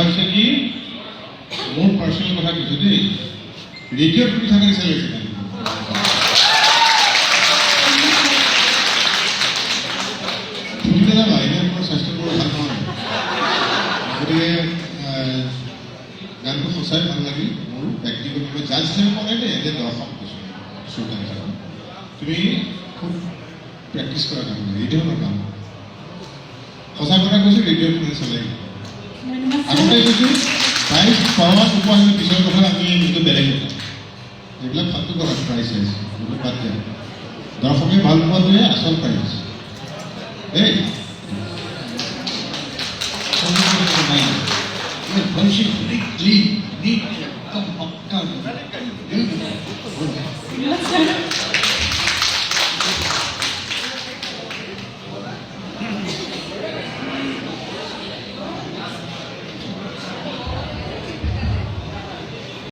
হৈছে কি মোৰ পাৰ্চনেল কথা কৈছো দেই ৰেডিঅ'ত শুনি থকা নিচিনা লাগিছে শুনি নাযাবা এতিয়া মোৰ স্বাস্থ্য বৰ ভাল নহয় গতিকে গানটো সঁচাই ভাল লাগিল মোৰ ব্যক্তিগতভাৱে জাজ হিচাপে কোৱা নাই দেই এতিয়া দৰ্শক কৈছোঁ শ্ৰোতা হিচাপে তুমি খুব প্ৰেক্টিছ কৰা কাম এই ধৰণৰ কাম সঁচা কথা কৈছোঁ ৰেডিঅ'ত শুনি চালে আগতে কৈছোঁ প্ৰাইজ পাৱা নোপোৱা পিছৰ কথা আমি কিন্তু বেলেগ কথা এইবিলাক ফাল্টু কৰা প্ৰাইজ চাইজ এইবিলাক বাদ দিয়া দৰ্শকে ভাল পোৱাটোৱে আচল প্ৰাইজ দেই